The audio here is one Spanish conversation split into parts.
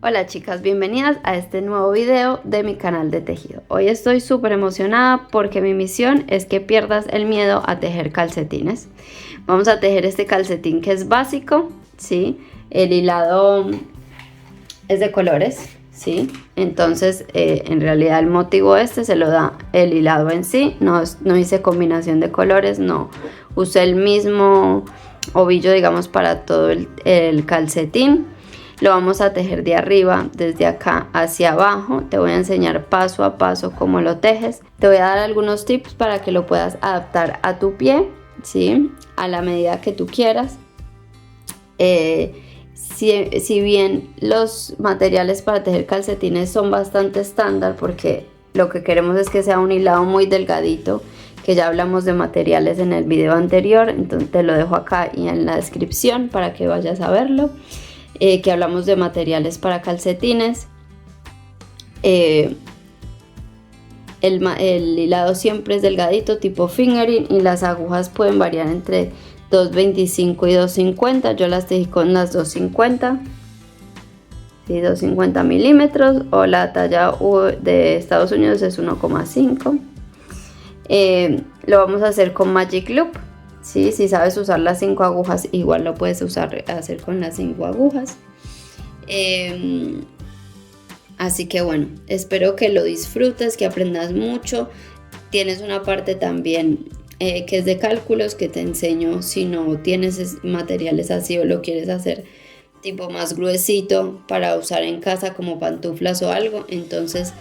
Hola chicas, bienvenidas a este nuevo video de mi canal de tejido. Hoy estoy súper emocionada porque mi misión es que pierdas el miedo a tejer calcetines. Vamos a tejer este calcetín que es básico, ¿sí? El hilado es de colores, ¿sí? Entonces en realidad el motivo se lo da el hilado en sí. No hice combinación de colores, no usé el mismo ovillo, digamos, para todo el calcetín. Lo vamos a tejer de arriba, desde acá hacia abajo. Te voy a enseñar paso a paso cómo lo tejes. Te voy a dar algunos tips para que lo puedas adaptar a tu pie, ¿sí? A la medida que tú quieras. Si bien los materiales para tejer calcetines son bastante estándar, porque lo que queremos es que sea un hilado muy delgadito, que ya hablamos de materiales en el video anterior, entonces te lo dejo acá y en la descripción para que vayas a verlo. Que hablamos de materiales para calcetines. El hilado siempre es delgadito, tipo fingering, y las agujas pueden variar entre 2.25 y 2.50. Yo las tejí con las 2.50, ¿sí? 2.50 milímetros, o la talla de Estados Unidos es 1,5. Lo vamos a hacer con Magic Loop. ¿Sí? Si sabes usar las 5 agujas, igual lo puedes hacer con las 5 agujas. Así que bueno, espero que lo disfrutes, que aprendas mucho. Tienes una parte también que es de cálculos, que te enseño si no tienes materiales así o lo quieres hacer tipo más gruesito para usar en casa como pantuflas o algo. Entonces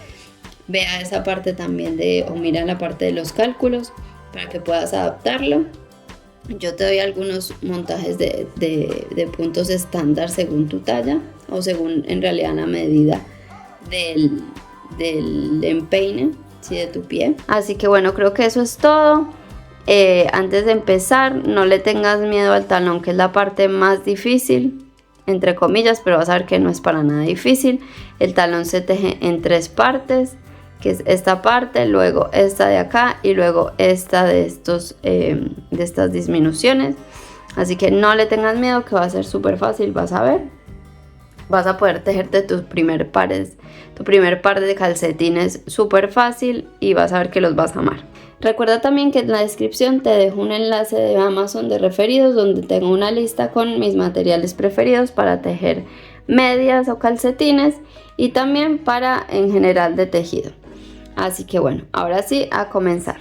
vea esa parte también o mira la parte de los cálculos para que puedas adaptarlo. Yo te doy algunos montajes de puntos estándar según tu talla, o según en realidad la medida del empeine, ¿sí? De tu pie. Así que bueno, creo que eso es todo. Antes de empezar, no le tengas miedo al talón, que es la parte más difícil, entre comillas, pero vas a ver que no es para nada difícil. El talón se teje en 3 partes, que es esta parte, luego esta de acá y luego esta de estas disminuciones. Así que no le tengas miedo, que va a ser súper fácil, vas a ver. Vas a poder tejerte tu primer par de calcetines súper fácil y vas a ver que los vas a amar. Recuerda también que en la descripción te dejo un enlace de Amazon de referidos, donde tengo una lista con mis materiales preferidos para tejer medias o calcetines, y también para en general de tejido. Así que bueno, ahora sí, a comenzar.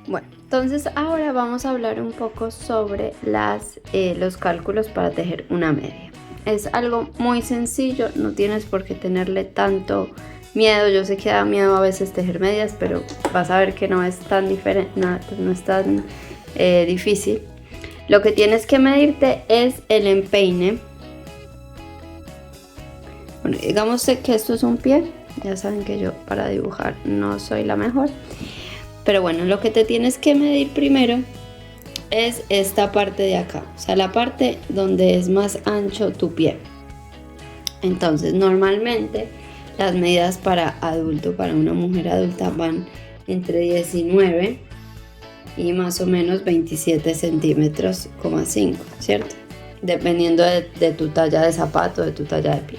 Bueno, entonces ahora vamos a hablar un poco sobre los cálculos para tejer una media. Es algo muy sencillo, no tienes por qué tenerle tanto miedo. Yo sé que da miedo a veces tejer medias, pero vas a ver que no es tan diferente, no es tan difícil. Lo que tienes que medirte es el empeine. Bueno, digamos que esto es un pie. Ya saben que yo para dibujar no soy la mejor, pero bueno, lo que te tienes que medir primero es esta parte de acá, o sea, la parte donde es más ancho tu pie. Entonces normalmente las medidas para una mujer adulta van entre 19 y más o menos 27 centímetros, 5, ¿cierto? Dependiendo de tu talla de zapato, de tu talla de pie.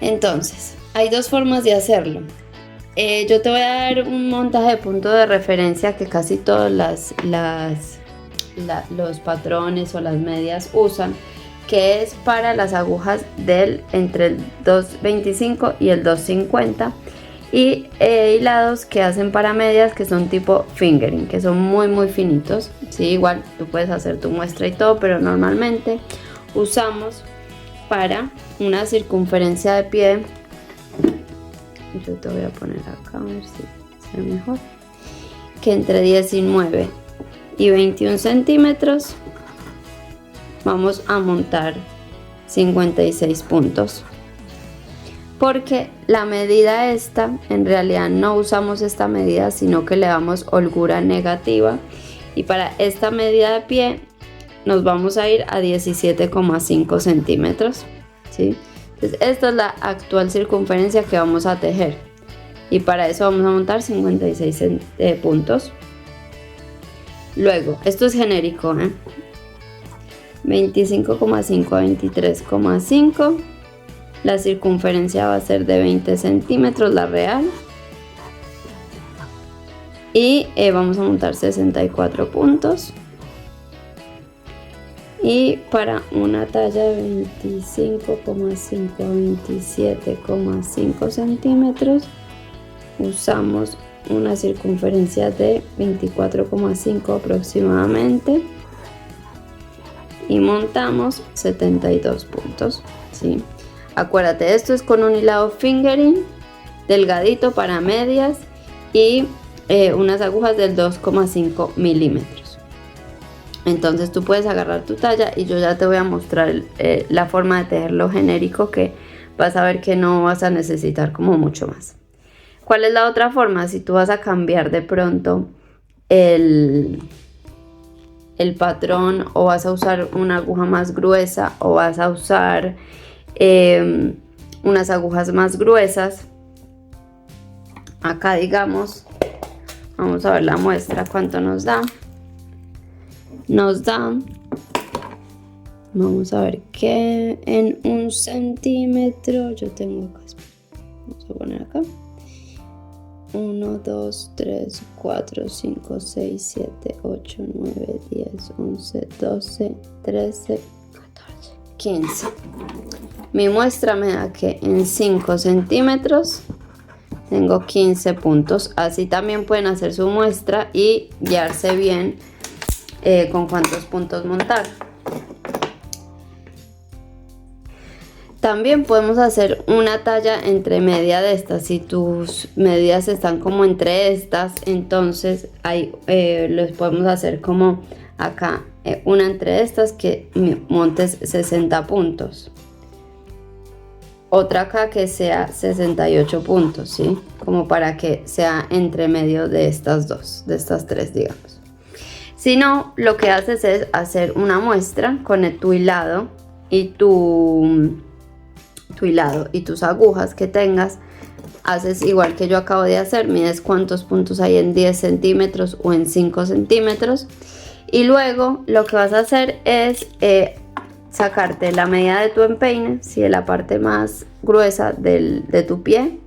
Entonces hay 2 formas de hacerlo. Yo te voy a dar un montaje de punto de referencia que casi todos los patrones o las medias usan, que es para las agujas entre el 2.25 y el 2.50, y hilados que hacen para medias que son tipo fingering, que son muy muy finitos, ¿sí? Igual tú puedes hacer tu muestra y todo, pero normalmente usamos para una circunferencia de pie. Yo te voy a poner acá a ver si se ve mejor, que entre 19 y 21 centímetros vamos a montar 56 puntos, porque la medida en realidad no usamos esta medida, sino que le damos holgura negativa, y para esta medida de pie nos vamos a ir a 17,5 centímetros, ¿sí? Entonces esta es la actual circunferencia que vamos a tejer, y para eso vamos a montar 56 puntos. Luego, esto es genérico, 25,5 a 23,5, La circunferencia va a ser de 20 centímetros, la real. Y vamos a montar 64 puntos. Y para una talla de 25,5 a 27,5 centímetros usamos una circunferencia de 24,5 aproximadamente y montamos 72 puntos, ¿sí? Acuérdate, esto es con un hilado fingering delgadito para medias y unas agujas del 2,5 milímetros. Entonces tú puedes agarrar tu talla y yo ya te voy a mostrar la forma de tejerlo genérico, que vas a ver que no vas a necesitar como mucho más. ¿Cuál es la otra forma? Si tú vas a cambiar de pronto el patrón, o vas a usar una aguja más gruesa, o vas a usar unas agujas más gruesas. Acá digamos, vamos a ver la muestra, cuánto nos da. Nos da, vamos a ver que en 1 centímetro, yo tengo acá, vamos a poner acá, 1, 2, 3, 4, 5, 6, 7, 8, 9, 10, 11, 12, 13, 14, 15. Mi muestra me da que en 5 centímetros tengo 15 puntos. Así también pueden hacer su muestra y guiarse bien con cuántos puntos montar. También podemos hacer una talla entre media de estas. Si tus medidas están como entre estas, entonces ahí los podemos hacer como acá, una entre estas, que montes 60 puntos. Otra acá que sea 68 puntos, ¿sí? Como para que sea entre medio de estas dos, de estas tres, digamos. Si no, lo que haces es hacer una muestra con tu hilado y tu hilado y tus agujas que tengas. Haces igual que yo acabo de hacer, mides cuántos puntos hay en 10 centímetros o en 5 centímetros. Y luego lo que vas a hacer es sacarte la medida de tu empeine, si es la parte más gruesa de tu pie.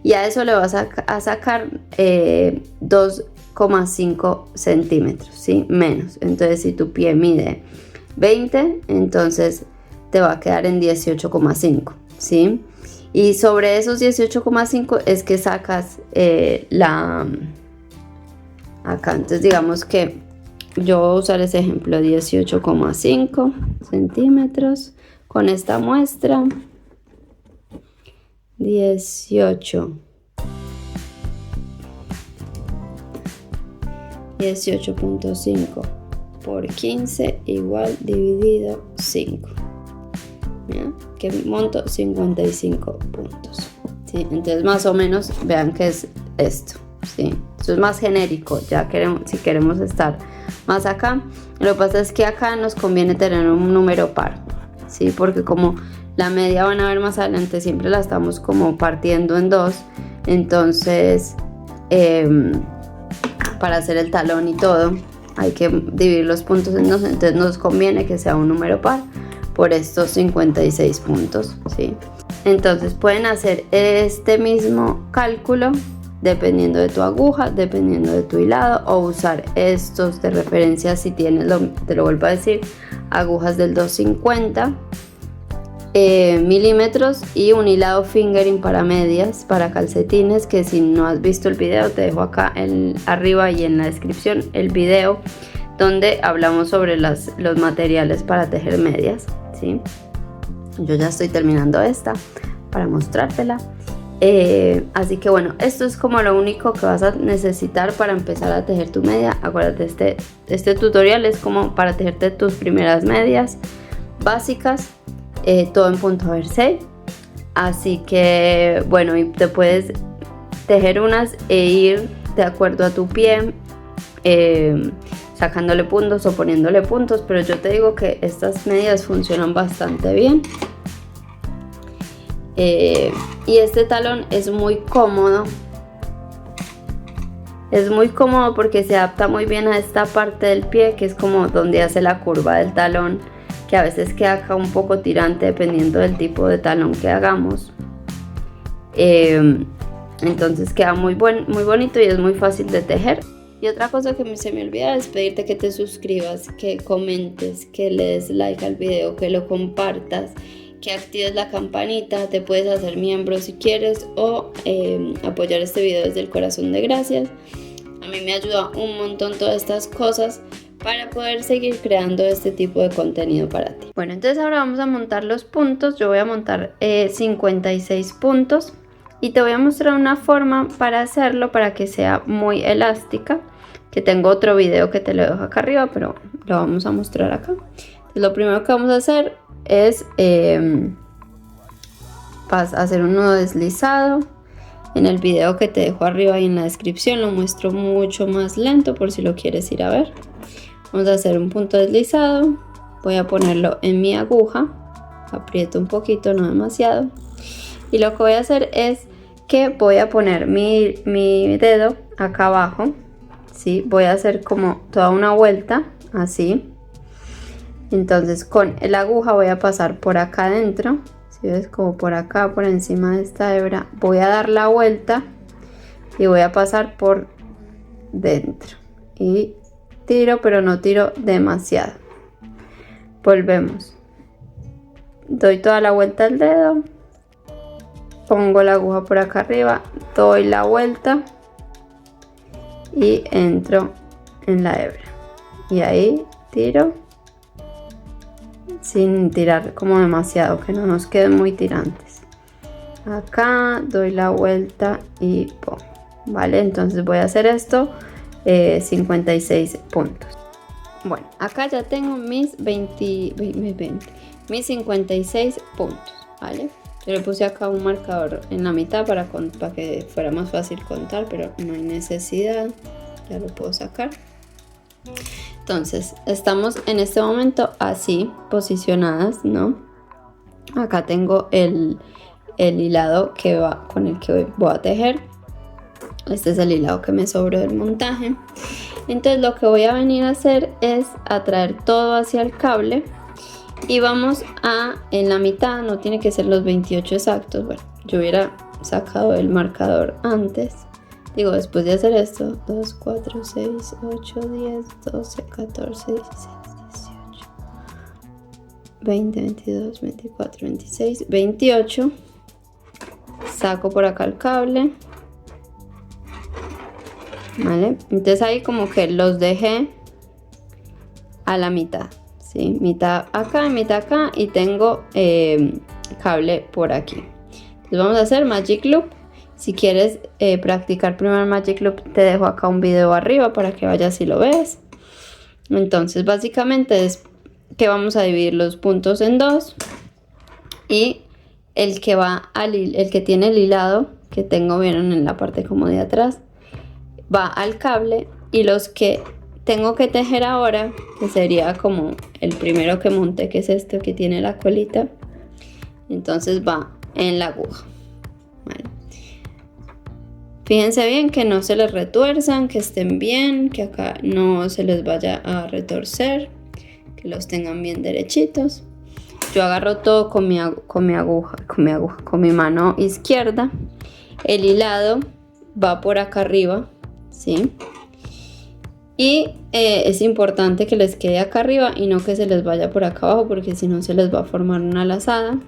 Y a eso le vas a sacar 2,5 centímetros, ¿sí? Menos. Entonces si tu pie mide 20, entonces te va a quedar en 18,5, ¿sí? Y sobre esos 18,5 es que sacas acá. Entonces digamos que yo voy a usar ese ejemplo, 18,5 centímetros con esta muestra. 18.5 por 15 igual dividido 5. ¿Ya? Que monto 55 puntos, ¿sí? Entonces más o menos vean que es esto, ¿sí? Esto es más genérico. Ya si queremos estar más acá, lo que pasa es que acá nos conviene tener un número par, ¿sí? Porque como la media, van a ver más adelante, siempre la estamos como partiendo en dos. Entonces para hacer el talón y todo hay que dividir los puntos en dos. Entonces nos conviene que sea un número par por estos 56 puntos, ¿sí? Entonces pueden hacer este mismo cálculo dependiendo de tu aguja, dependiendo de tu hilado, o usar estos de referencia si tienes, te lo vuelvo a decir, agujas del 250 milímetros y un hilado fingering para medias, para calcetines, que si no has visto el video te dejo acá arriba y en la descripción el video donde hablamos sobre los materiales para tejer medias, ¿sí? Yo ya estoy terminando esta para mostrártela. Así que bueno, esto es como lo único que vas a necesitar para empezar a tejer tu media. Acuérdate, este tutorial es como para tejerte tus primeras medias básicas, todo en punto versé. Así que bueno, y te puedes tejer unas e ir de acuerdo a tu pie, sacándole puntos o poniéndole puntos, pero yo te digo que estas medidas funcionan bastante bien. Y este talón es muy cómodo. Es muy cómodo porque se adapta muy bien a esta parte del pie, que es como donde hace la curva del talón. que a veces queda acá un poco tirante dependiendo del tipo de talón que hagamos. Entonces queda muy bonito y es muy fácil de tejer. Y otra cosa que se me olvida es pedirte que te suscribas, que comentes, que le des like al video, que lo compartas, que actives la campanita. Te puedes hacer miembro si quieres o apoyar este video desde el corazón de gracias. A mí me ayuda un montón todas estas cosas para poder seguir creando este tipo de contenido para ti. Bueno, entonces ahora vamos a montar los puntos. Yo voy a montar 56 puntos y te voy a mostrar una forma para hacerlo para que sea muy elástica, que tengo otro video que te lo dejo acá arriba, pero lo vamos a mostrar acá. Entonces, lo primero que vamos a hacer es hacer un nudo deslizado. En el video que te dejo arriba y en la descripción lo muestro mucho más lento por si lo quieres ir a ver. Vamos a hacer un punto deslizado, voy a ponerlo en mi aguja, aprieto un poquito, no demasiado, y lo que voy a hacer es que voy a poner mi dedo acá abajo, ¿sí? Voy a hacer como toda una vuelta, así. Entonces con la aguja voy a pasar por acá adentro, ¿sí ves? Como por acá, por encima de esta hebra, voy a dar la vuelta y voy a pasar por dentro y tiro, pero no tiro demasiado. Volvemos, doy toda la vuelta al dedo, pongo la aguja por acá arriba, doy la vuelta y entro en la hebra y ahí tiro sin tirar como demasiado, que no nos queden muy tirantes. Acá doy la vuelta y ¡pum! Vale, entonces voy a hacer esto 56 puntos. Bueno, acá ya tengo mis 56 puntos, ¿vale? Yo le puse acá un marcador en la mitad para que fuera más fácil contar, pero no hay necesidad, ya lo puedo sacar. Entonces, estamos en este momento así, posicionadas, ¿no? Acá tengo el hilado que va con el que voy a tejer. Este es el hilado que me sobró del montaje. Entonces lo que voy a venir a hacer es atraer todo hacia el cable y vamos a, en la mitad, no tiene que ser los 28 exactos. Bueno, yo hubiera sacado el marcador antes. Digo, después de hacer esto, 2, 4, 6, 8, 10, 12, 14, 16, 18, 20, 22, 24, 26, 28. Saco por acá el cable. ¿Vale? Entonces ahí como que los dejé a la mitad, ¿sí? Mitad acá y tengo cable por aquí. Entonces vamos a hacer Magic Loop. Si quieres practicar primero Magic Loop, te dejo acá un video arriba para que vayas y lo ves. Entonces básicamente es que vamos a dividir los puntos en dos y el que tiene el hilado que tengo, vieron en la parte como de atrás, va al cable, y los que tengo que tejer ahora, que sería como el primero que monté, que es este que tiene la colita, entonces va en la aguja. Vale. Fíjense bien que no se les retuerzan, que estén bien, que acá no se les vaya a retorcer, que los tengan bien derechitos. Yo agarro todo con mi mano izquierda. El hilado va por acá arriba, ¿sí? Y es importante que les quede acá arriba y no que se les vaya por acá abajo, porque si no se les va a formar una lazada.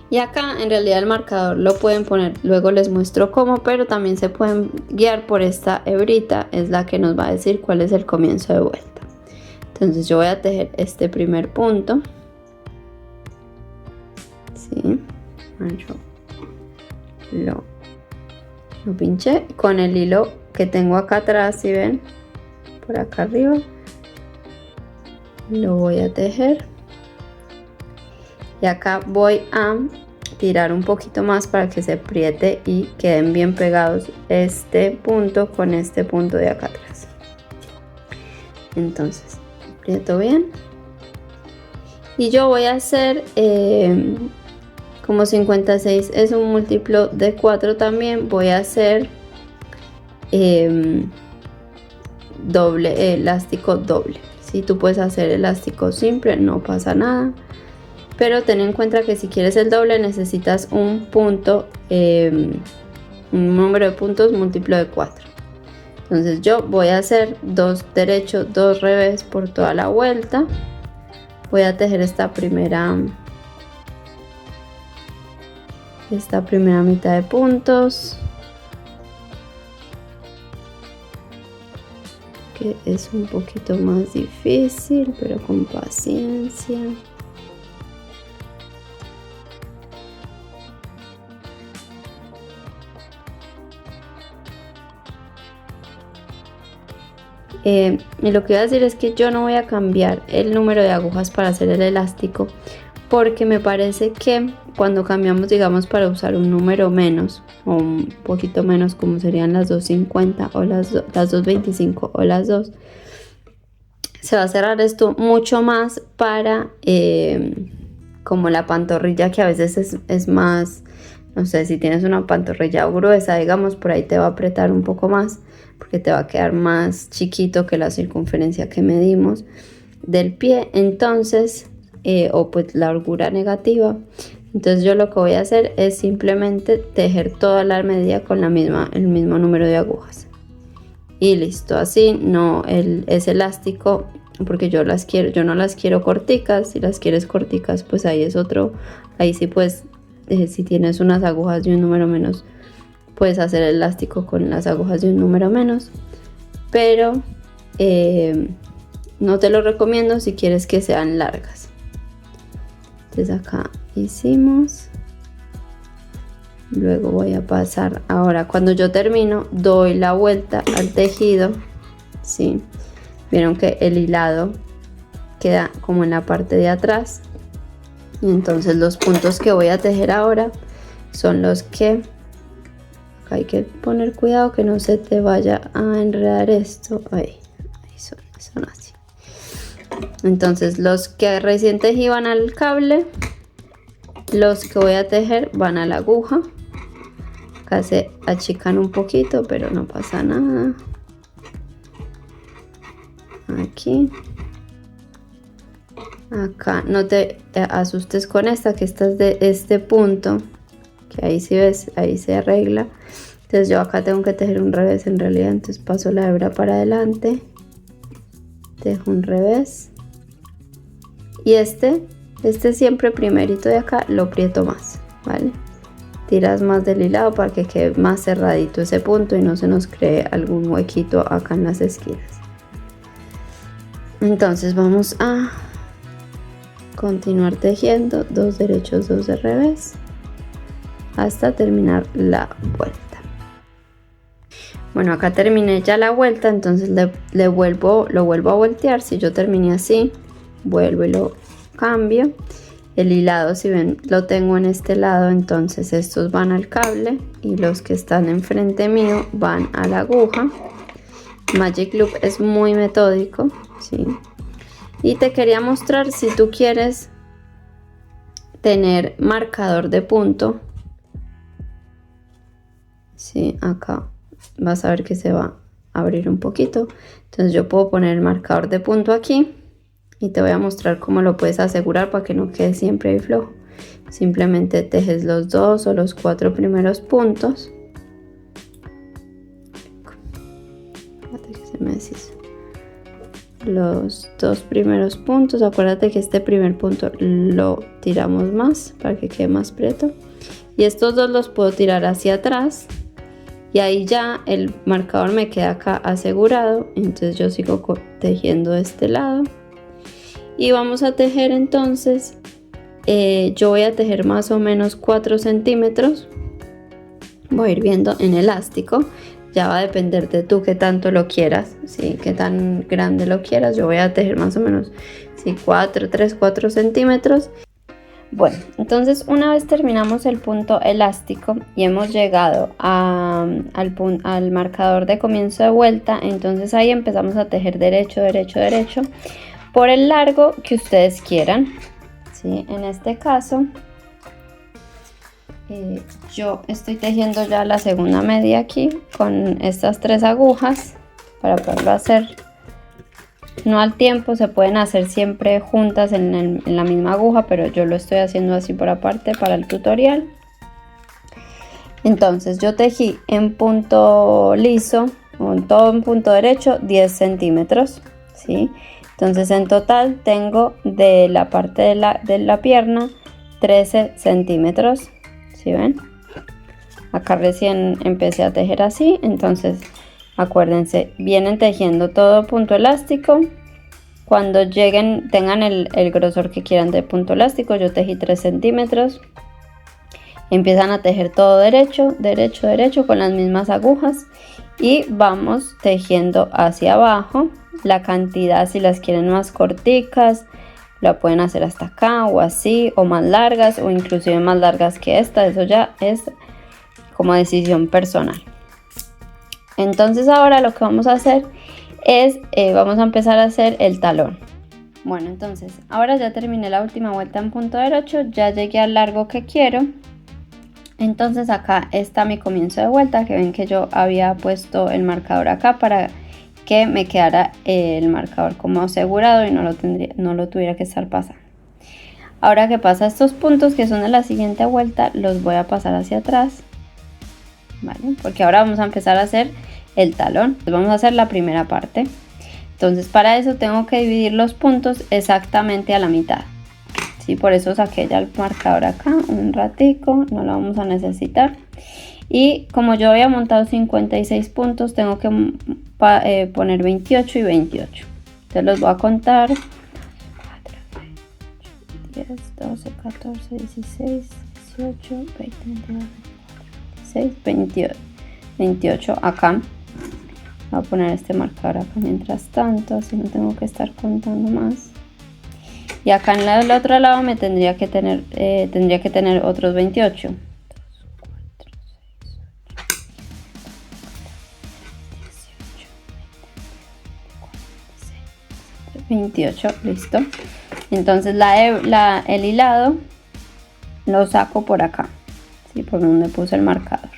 Y acá en realidad el marcador lo pueden poner, luego les muestro cómo, pero también se pueden guiar por esta hebrita, es la que nos va a decir cuál es el comienzo de vuelta. Entonces yo voy a tejer este primer punto, ¿sí? Yo lo pinché con el hilo que tengo acá atrás, ¿sí ven? Por acá arriba lo voy a tejer y acá voy a tirar un poquito más para que se apriete y queden bien pegados este punto con este punto de acá atrás. Entonces aprieto bien y yo voy a hacer como 56 es un múltiplo de 4, también voy a hacer doble elástico doble, ¿sí? Si tú puedes hacer elástico simple, no pasa nada, pero ten en cuenta que si quieres el doble necesitas un punto, un número de puntos múltiplo de 4. Entonces yo voy a hacer 2 derechos, 2 revés por toda la vuelta. Voy a tejer esta primera mitad de puntos, que es un poquito más difícil, pero con paciencia. Y lo que voy a decir es que yo no voy a cambiar el número de agujas para hacer el elástico, porque me parece que cuando cambiamos, digamos, para usar un número menos o un poquito menos, como serían las 250 o las 225 o las 2, se va a cerrar esto mucho más para como la pantorrilla, que a veces es más, no sé, si tienes una pantorrilla gruesa, digamos, por ahí te va a apretar un poco más, porque te va a quedar más chiquito que la circunferencia que medimos del pie, entonces, o pues la holgura negativa. Entonces yo lo que voy a hacer es simplemente tejer toda la medida con el mismo número de agujas. Y listo, así no es elástico, porque yo no las quiero corticas. Si las quieres corticas, pues ahí es otro, ahí sí pues, si tienes unas agujas de un número menos, puedes hacer el elástico con las agujas de un número menos, pero no te lo recomiendo si quieres que sean largas. Entonces acá hicimos, luego voy a pasar, ahora cuando yo termino doy la vuelta al tejido, ¿sí? Vieron que el hilado queda como en la parte de atrás, y entonces los puntos que voy a tejer ahora son los que acá hay que poner cuidado que no se te vaya a enredar esto. Ahí son así. Entonces los que recién tejí van al cable, los que voy a tejer van a la aguja. Acá se achican un poquito, pero no pasa nada. Aquí. Acá no te asustes con esta, que esta es de este punto, que ahí si ves, ahí se arregla. Entonces yo acá tengo que tejer un revés en realidad, entonces paso la hebra para adelante, tejo un revés, y este siempre primerito de acá lo aprieto más, ¿vale? Tiras más del hilado para que quede más cerradito ese punto y no se nos cree algún huequito acá en las esquinas. Entonces vamos a continuar tejiendo 2 derechos, 2 de revés hasta terminar la vuelta. Bueno, acá terminé ya la vuelta, entonces lo vuelvo a voltear. Si yo terminé así, vuelvo y lo cambio. El hilado, si ven, lo tengo en este lado, entonces estos van al cable y los que están enfrente mío van a la aguja. Magic Loop es muy metódico, ¿sí? Y te quería mostrar, si tú quieres tener marcador de punto, ¿sí? Acá vas a ver que se va a abrir un poquito, entonces yo puedo poner el marcador de punto aquí y te voy a mostrar cómo lo puedes asegurar para que no quede siempre ahí flojo. Simplemente tejes los 2 o los 4 primeros puntos. Fíjate que se me deshizo. Los 2 primeros puntos, acuérdate que este primer punto lo tiramos más para que quede más prieto, y estos 2 los puedo tirar hacia atrás y ahí ya el marcador me queda acá asegurado. Entonces yo sigo tejiendo de este lado y vamos a tejer. Entonces yo voy a tejer más o menos 4 centímetros, voy a ir viendo en elástico. Ya va a depender de tú qué tanto lo quieras, ¿sí? Qué tan grande lo quieras. Yo voy a tejer más o menos, ¿sí? 4 centímetros. Bueno, entonces una vez terminamos el punto elástico y hemos llegado al marcador de comienzo de vuelta, entonces ahí empezamos a tejer derecho, derecho, derecho por el largo que ustedes quieran, ¿sí? En este caso yo estoy tejiendo ya la segunda media aquí con estas 3 agujas para poderlo hacer no al tiempo, se pueden hacer siempre juntas en la misma aguja, pero yo lo estoy haciendo así por aparte para el tutorial. Entonces yo tejí en punto liso, o en todo en punto derecho, 10 centímetros, ¿sí? Entonces en total tengo de la parte de la pierna 13 centímetros, ¿sí ven? Acá recién empecé a tejer así, entonces acuérdense, vienen tejiendo todo punto elástico. Cuando lleguen, tengan el grosor que quieran de punto elástico, yo tejí 3 centímetros. Empiezan a tejer todo derecho, derecho, derecho con las mismas agujas y vamos tejiendo hacia abajo. La cantidad, si las quieren más corticas, la pueden hacer hasta acá o así, o más largas, o inclusive más largas que esta. Eso ya es como decisión personal. Entonces ahora lo que vamos a hacer es, vamos a empezar a hacer el talón. Bueno, entonces ahora ya terminé la última vuelta en punto derecho, ya llegué al largo que quiero. Entonces acá está mi comienzo de vuelta, que ven que yo había puesto el marcador acá para que me quedara el marcador como asegurado y no lo tuviera que estar pasando. Ahora que pasa estos puntos que son de la siguiente vuelta, los voy a pasar hacia atrás, ¿vale? Porque ahora vamos a empezar a hacer el talón. Entonces vamos a hacer la primera parte. Entonces para eso tengo que dividir los puntos exactamente a la mitad. Sí, por eso saqué ya el marcador acá un ratico, no lo vamos a necesitar. Y como yo había montado 56 puntos, tengo que poner 28 y 28. Entonces los voy a contar. 10, 12, 14, 16, 18, 20, 21, 26, 28. 28 acá. Voy a poner este marcador acá mientras tanto, así no tengo que estar contando más. Y acá en el otro lado me tendría que tener otros 28. 2, 4, 6, 8, 28, listo. Entonces el hilado lo saco por acá, ¿sí? Por donde puse el marcador.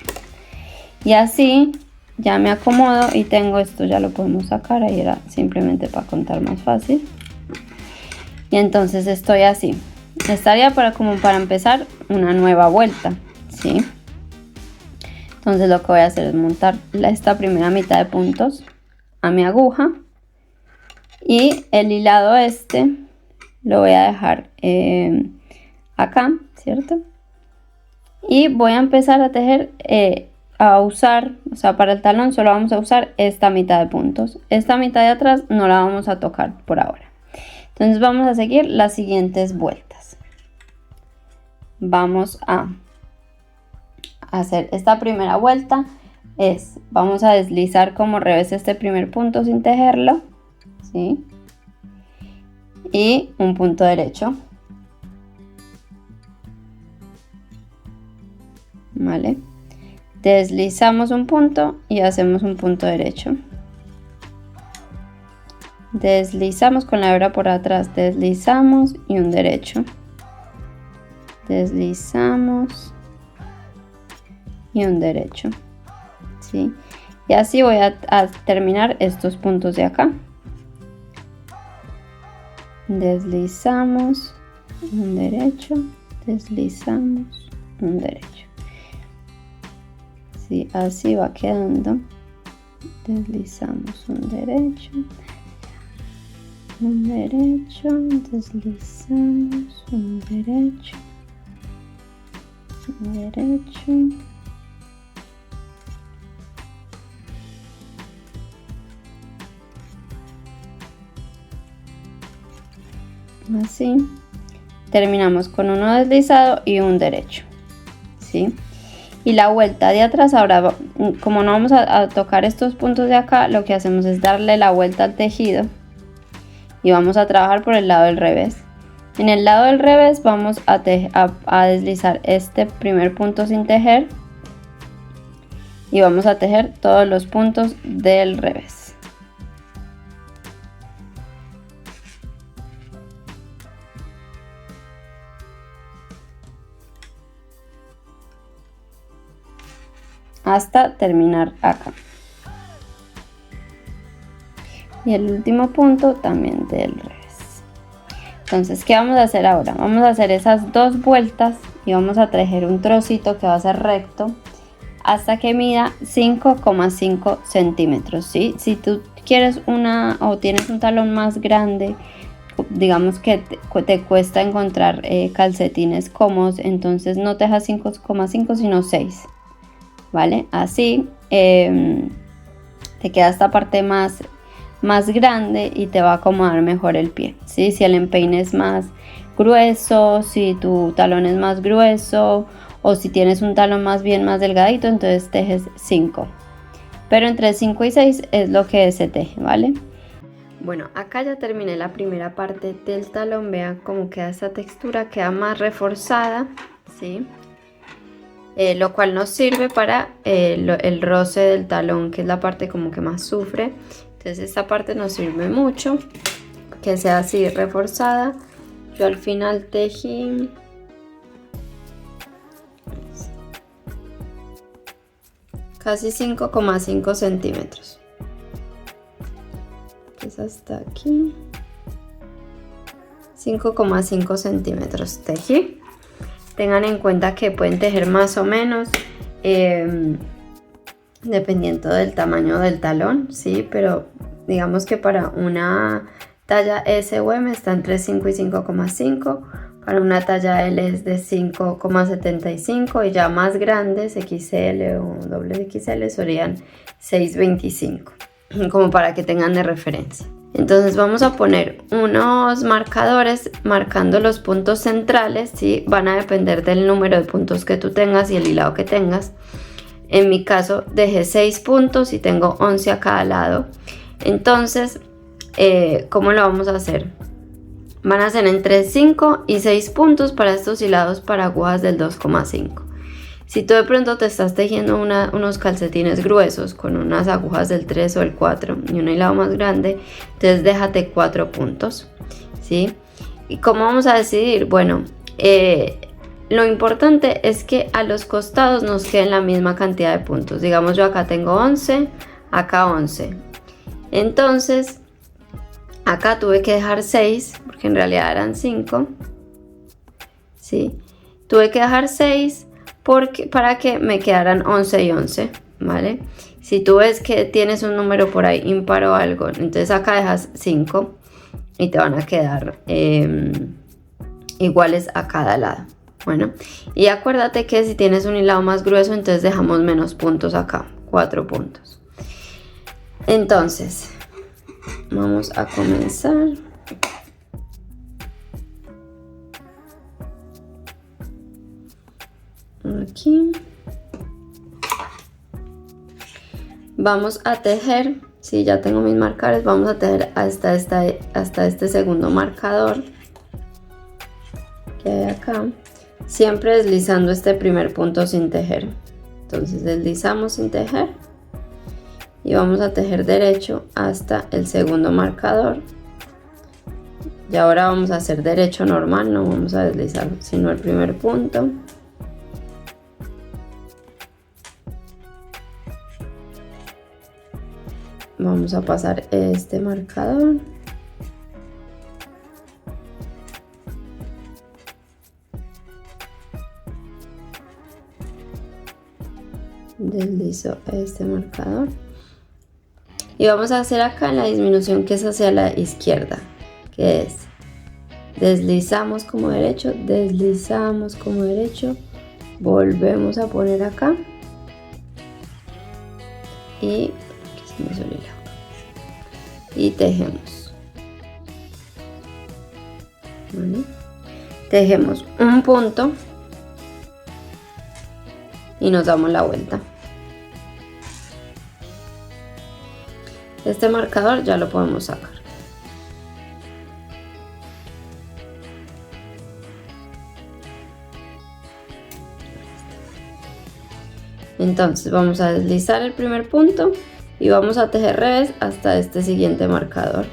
Y así ya me acomodo y tengo esto, ya lo podemos sacar, ahí era simplemente para contar más fácil. Y entonces estoy así. Estaría como para empezar una nueva vuelta, ¿sí? Entonces lo que voy a hacer es montar esta primera mitad de puntos a mi aguja. Y el hilado este lo voy a dejar acá, ¿cierto? Y voy a empezar a tejer, a usar, o sea, para el talón solo vamos a usar esta mitad de puntos. Esta mitad de atrás no la vamos a tocar por ahora. Entonces vamos a seguir las siguientes vueltas. Vamos a hacer esta primera vuelta, vamos a deslizar como revés este primer punto sin tejerlo, ¿sí? Y un punto derecho, ¿vale? Deslizamos un punto y hacemos un punto derecho. Deslizamos con la hebra por atrás, deslizamos y un derecho. Deslizamos y un derecho, ¿sí? Y así voy a terminar estos puntos de acá. Deslizamos, un derecho, deslizamos, un derecho. Sí, así va quedando. Deslizamos un derecho, deslizamos un derecho, un derecho. Así terminamos con uno deslizado y un derecho, ¿sí? Y la vuelta de atrás, ahora como no vamos a tocar estos puntos de acá, lo que hacemos es darle la vuelta al tejido y vamos a trabajar por el lado del revés. En el lado del revés vamos a deslizar este primer punto sin tejer y vamos a tejer todos los puntos del revés. Hasta terminar acá. y el último punto también del revés. Entonces, ¿qué vamos a hacer ahora? Vamos a hacer esas 2 vueltas y vamos a tejer un trocito que va a ser recto hasta que mida 5,5 centímetros, ¿sí? Si tú quieres o tienes un talón más grande, digamos que te cuesta encontrar calcetines cómodos, entonces no tejas 5,5 sino 6, ¿vale? Así te queda esta parte más grande y te va a acomodar mejor el pie, ¿sí? Si el empeine es más grueso, si tu talón es más grueso o si tienes un talón más delgadito, entonces tejes 5, pero entre 5 y 6 es lo que se teje, ¿vale? Bueno, acá ya terminé la primera parte del talón. Vean cómo queda esta textura, queda más reforzada, ¿sí? Lo cual nos sirve para el roce del talón, que es la parte como que más sufre. Entonces esta parte nos sirve mucho, que sea así reforzada. Yo al final tejí casi 5,5 centímetros. Es hasta aquí, 5,5 centímetros tejí. Tengan en cuenta que pueden tejer más o menos dependiendo del tamaño del talón, sí, pero digamos que para una talla S o M está entre 5 y 5,5, para una talla L es de 5,75 y ya más grandes XL o doble XL serían 6,25, como para que tengan de referencia. Entonces vamos a poner unos marcadores marcando los puntos centrales, ¿sí? Van a depender del número de puntos que tú tengas y el hilado que tengas. En mi caso dejé 6 puntos y tengo 11 a cada lado. Entonces, ¿cómo lo vamos a hacer? Van a ser entre 5 y 6 puntos para estos hilados para agujas del 2,5. Si tú de pronto te estás tejiendo unos calcetines gruesos con unas agujas del 3 o el 4 y un hilado más grande, entonces déjate 4 puntos, ¿sí? ¿Y cómo vamos a decidir? Bueno, lo importante es que a los costados nos queden la misma cantidad de puntos. Digamos, yo acá tengo 11, acá 11. Entonces, acá tuve que dejar 6, porque en realidad eran 5, ¿sí? Tuve que dejar 6 para que me quedaran 11 y 11, ¿vale? Si tú ves que tienes un número por ahí impar o algo, entonces acá dejas 5 y te van a quedar iguales a cada lado. Bueno, y acuérdate que si tienes un hilado más grueso, entonces dejamos menos puntos acá, 4 puntos. Entonces, vamos a comenzar. Aquí vamos a tejer, si ya tengo mis marcadores, vamos a tejer hasta este segundo marcador que hay acá, siempre deslizando este primer punto sin tejer. Entonces deslizamos sin tejer y vamos a tejer derecho hasta el segundo marcador. Y ahora vamos a hacer derecho normal, no vamos a deslizar sino el primer punto. Vamos a pasar este marcador. Deslizo este marcador. Y vamos a hacer acá la disminución que es hacia la izquierda, que es deslizamos como derecho, deslizamos como derecho, volvemos a poner acá y y tejemos. ¿Vale? Tejemos un punto y nos damos la vuelta. Este marcador ya lo podemos sacar. Entonces vamos a deslizar el primer punto y vamos a tejer revés hasta este siguiente marcador.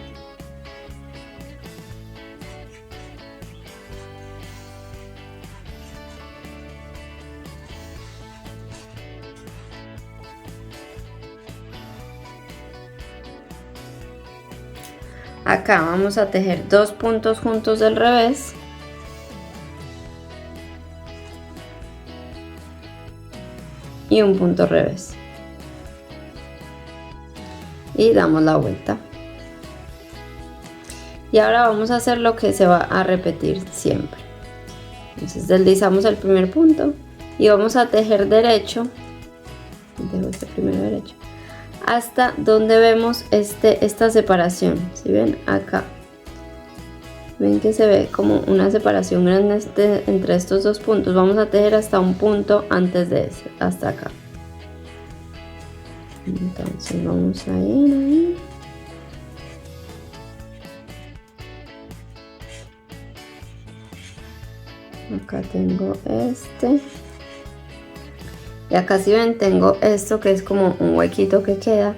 Acá vamos a tejer 2 puntos juntos del revés. Y un punto revés. Y damos la vuelta. Y ahora vamos a hacer lo que se va a repetir siempre. Entonces deslizamos el primer punto y vamos a tejer derecho. Dejo este primero derecho. Hasta donde vemos esta separación. ¿Sí ven? Acá. Ven que se ve como una separación grande entre estos dos puntos. Vamos a tejer hasta un punto antes de ese, hasta acá. Entonces vamos a ir ahí. Acá tengo este. Y acá si ven tengo esto que es como un huequito que queda.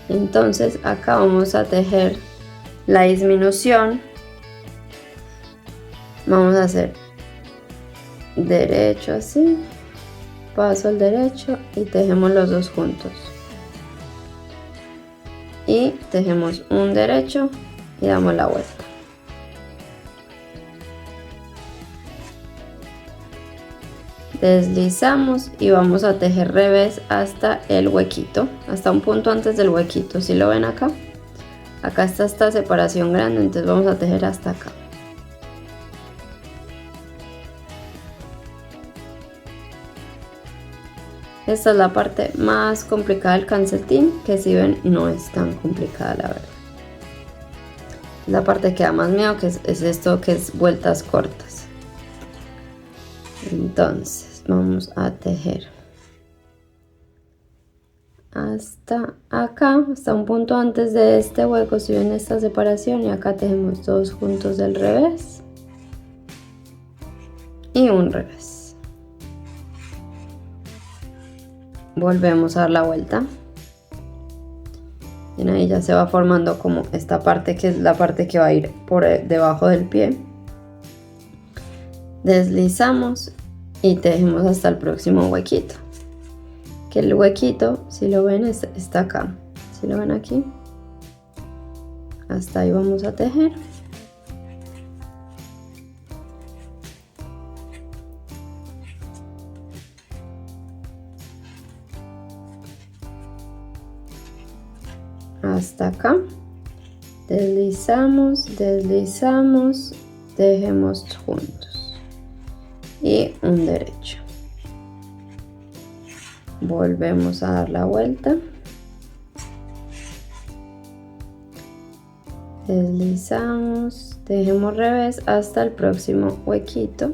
Entonces acá vamos a tejer la disminución. Vamos a hacer derecho así, paso al derecho y tejemos los dos juntos. Y tejemos un derecho y damos la vuelta. Deslizamos y vamos a tejer revés hasta el huequito, hasta un punto antes del huequito. ¿Sí lo ven acá? Acá está esta separación grande, entonces vamos a tejer hasta acá. Esta es la parte más complicada del calcetín, que si ven no es tan complicada la verdad. La parte que da más miedo que es esto que es vueltas cortas. Entonces vamos a tejer hasta acá, hasta un punto antes de este hueco, si ven esta separación, y acá tejemos dos juntos del revés y un revés. Volvemos a dar la vuelta. Y ahí ya se va formando como esta parte que es la parte que va a ir por debajo del pie. Deslizamos y tejemos hasta el próximo huequito. Que el huequito, si lo ven, está acá. Si lo ven aquí. Hasta ahí vamos a tejer. Hasta acá, deslizamos, deslizamos, tejemos juntos y un derecho. Volvemos a dar la vuelta, deslizamos, tejemos revés hasta el próximo huequito.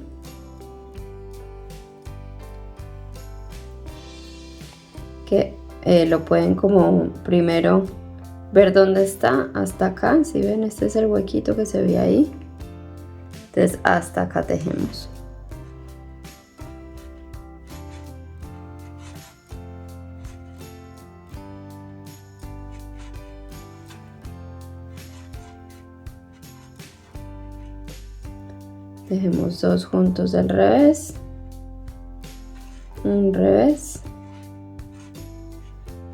Que lo pueden como primero ver dónde está, hasta acá. Si ven, este es el huequito que se ve ahí. Entonces hasta acá tejemos. Tejemos dos juntos del revés, un revés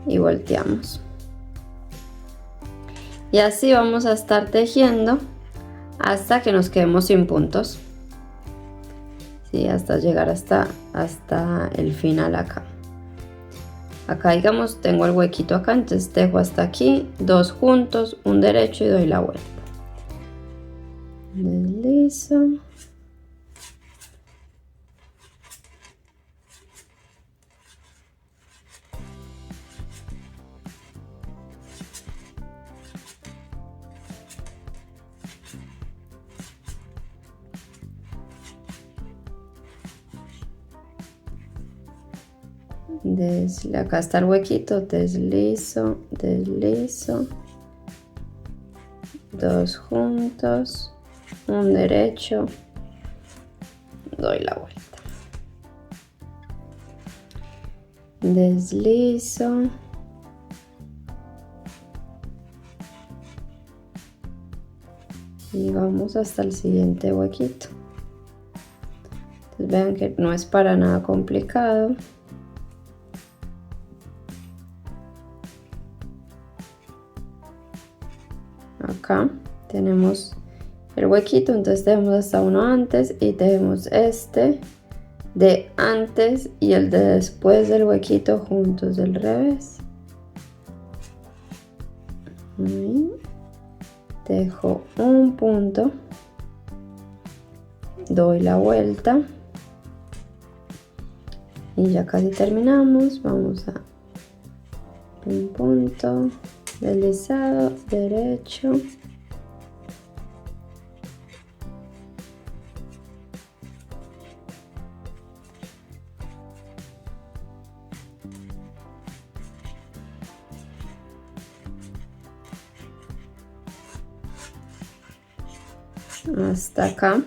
y volteamos. Y así vamos a estar tejiendo hasta que nos quedemos sin puntos. Sí, hasta llegar hasta el final acá. Acá digamos tengo el huequito acá, entonces tejo hasta aquí, dos juntos, un derecho y doy la vuelta. Deslizo. Acá está el huequito, deslizo, deslizo, dos juntos, un derecho, doy la vuelta, deslizo, y vamos hasta el siguiente huequito. Entonces vean que no es para nada complicado. Acá tenemos el huequito, entonces tejemos hasta uno antes y tejemos este de antes y el de después del huequito juntos del revés. Ahí. Tejo un punto, doy la vuelta y ya casi terminamos. Vamos a un punto deslizado derecho, hasta acá.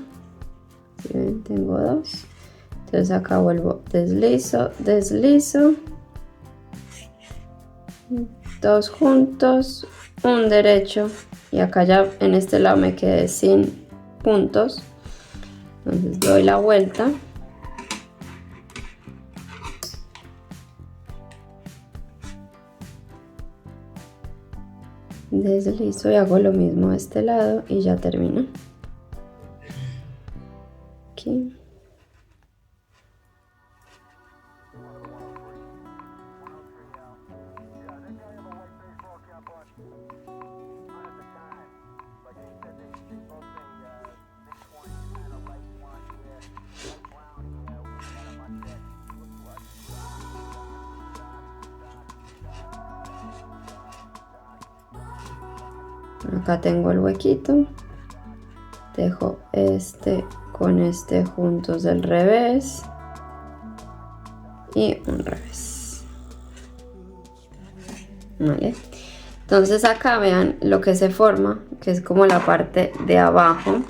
¿Sí ven? Tengo dos, entonces acá vuelvo, deslizo, deslizo, dos juntos, un derecho, y acá ya en este lado me quedé sin puntos, entonces doy la vuelta, deslizo y hago lo mismo a este lado y ya termino. Aquí. Acá tengo el huequito, dejo este con este juntos del revés y un revés. Vale, entonces acá vean lo que se forma, que es como la parte de abajo,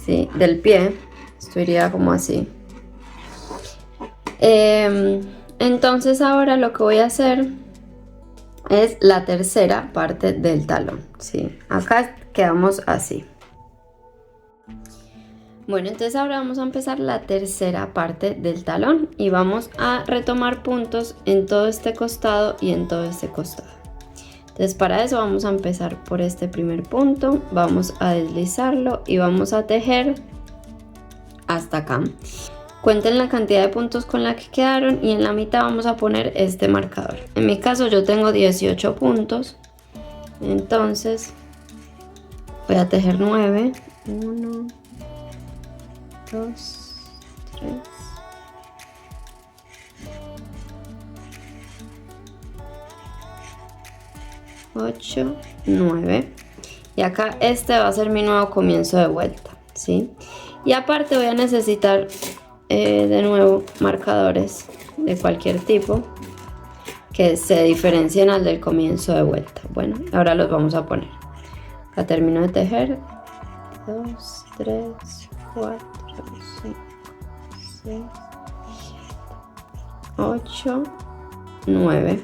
¿sí?, del pie. Esto iría como así. Entonces ahora lo que voy a hacer es la tercera parte del talón, ¿sí? Acá quedamos así. Bueno, entonces ahora vamos a empezar la tercera parte del talón y vamos a retomar puntos en todo este costado y en todo este costado. Entonces para eso vamos a empezar por este primer punto, vamos a deslizarlo y vamos a tejer hasta acá. Cuenten la cantidad de puntos con la que quedaron y en la mitad vamos a poner este marcador. En mi caso yo tengo 18 puntos, entonces voy a tejer 9, 1, 2, 3, 8, 9 y acá este va a ser mi nuevo comienzo de vuelta, ¿sí? Y aparte voy a necesitar de nuevo marcadores de cualquier tipo que se diferencien al del comienzo de vuelta. Bueno, ahora los vamos a poner. Acá termino de tejer 2, 3, 4, 5, 6, 8, 9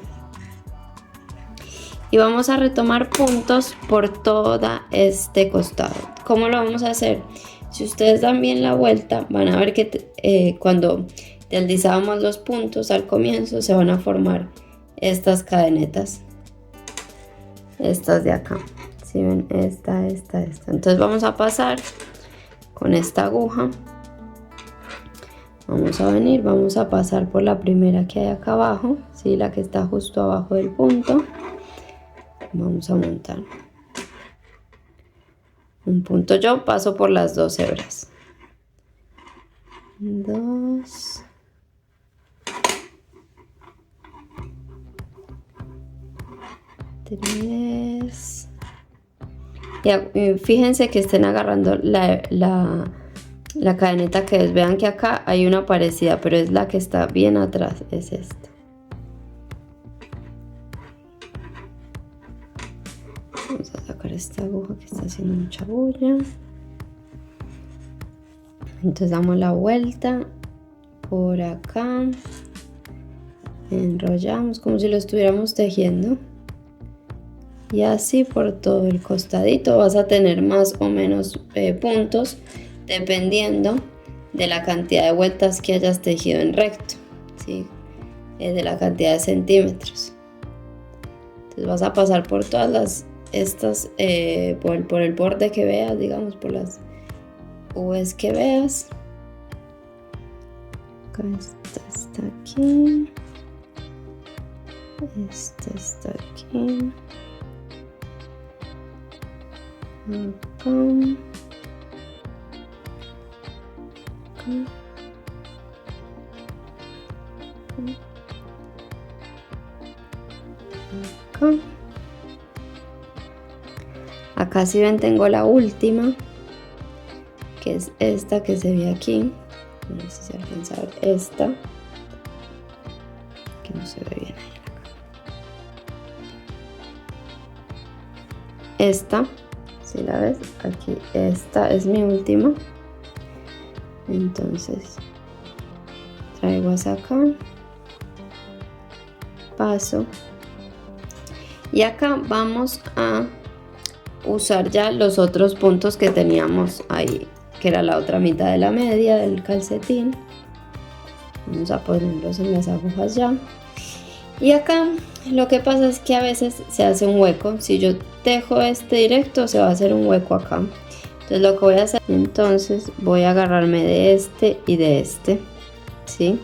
y vamos a retomar puntos por todo este costado. ¿Cómo lo vamos a hacer? Si ustedes dan bien la vuelta, van a ver que cuando deslizamos los puntos al comienzo se van a formar estas cadenetas, estas de acá. Si ven, esta. Entonces vamos a pasar con esta aguja. Vamos a venir, vamos a pasar por la primera que hay acá abajo, ¿sí? La que está justo abajo del punto. Vamos a montar un punto. Yo paso por las dos hebras. 2, 3. Y fíjense que estén agarrando la cadeneta que es. Vean que acá hay una parecida, pero es la que está bien atrás, es esta. Vamos a sacar esta aguja que está haciendo mucha bulla. Entonces damos la vuelta por acá, enrollamos como si lo estuviéramos tejiendo y así por todo el costadito. Vas a tener más o menos puntos dependiendo de la cantidad de vueltas que hayas tejido en recto, ¿sí? De la cantidad de centímetros. Entonces vas a pasar por todas estas por el borde que veas, digamos, por las V's que veas. Acá esta está aquí. Esta está aquí. Acá. Acá. Acá si ven tengo la última, que es esta que se ve aquí. No sé si se alcanza a ver esta, que no se ve bien ahí. Esta, si la ves, aquí esta es mi última. Entonces traigo hacia acá, paso, y acá vamos a usar ya los otros puntos que teníamos ahí, que era la otra mitad de la media del calcetín. Vamos a ponerlos en las agujas ya. Y acá lo que pasa es que a veces se hace un hueco. Si yo dejo este directo, se va a hacer un hueco acá. Entonces lo que voy a hacer, entonces voy a agarrarme de este y de este, ¿sí?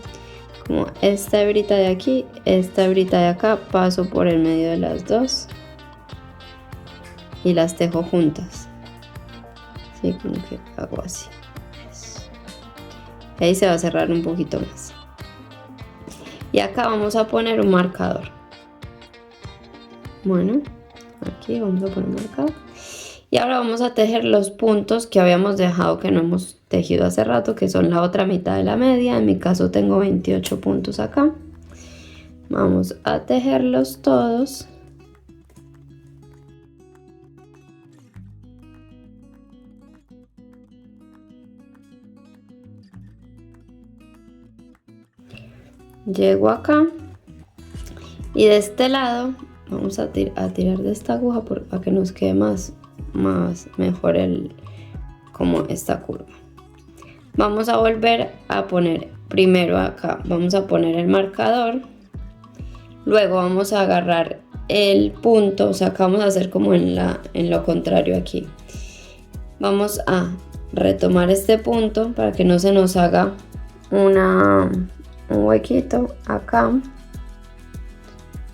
Como esta hebrita de aquí, esta hebrita de acá, paso por el medio de las dos y las tejo juntas, ¿sí? Como que hago así. Eso. Ahí se va a cerrar un poquito más. Y acá vamos a poner un marcador. Bueno, aquí vamos a poner un marcador. Y ahora vamos a tejer los puntos que habíamos dejado que no hemos tejido hace rato, que son la otra mitad de la media. En mi caso tengo 28 puntos acá. Vamos a tejerlos todos. Llego acá y de este lado vamos a tirar de esta aguja para que nos quede mejor como esta curva. Vamos a volver a poner primero acá, vamos a poner el marcador, luego vamos a agarrar el punto, o sea, acá vamos a hacer como en lo contrario aquí. Vamos a retomar este punto para que no se nos haga un huequito acá.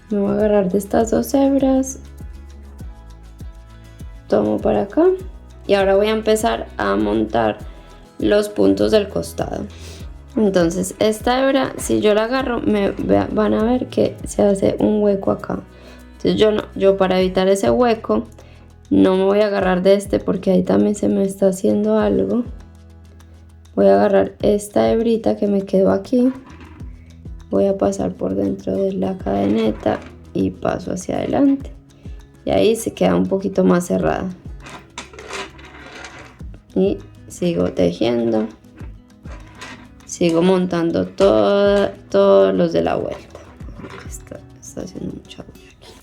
Me voy a agarrar de estas dos hebras, tomo para acá y ahora voy a empezar a montar los puntos del costado. Entonces esta hebra, si yo la agarro, van a ver que se hace un hueco acá. Entonces yo para evitar ese hueco no me voy a agarrar de este porque ahí también se me está haciendo algo. Voy a agarrar esta hebrita que me quedó aquí, voy a pasar por dentro de la cadeneta y paso hacia adelante y ahí se queda un poquito más cerrada y sigo tejiendo, sigo montando todos los de la vuelta. Está haciendo mucha bulla aquí.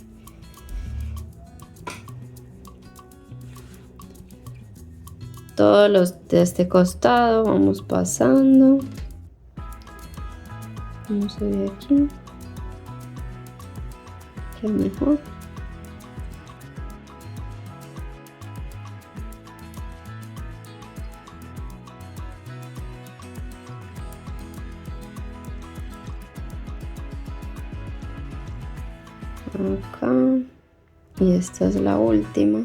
Todos los de este costado vamos pasando. Vamos a ver aquí, que es mejor. Acá, y esta es la última.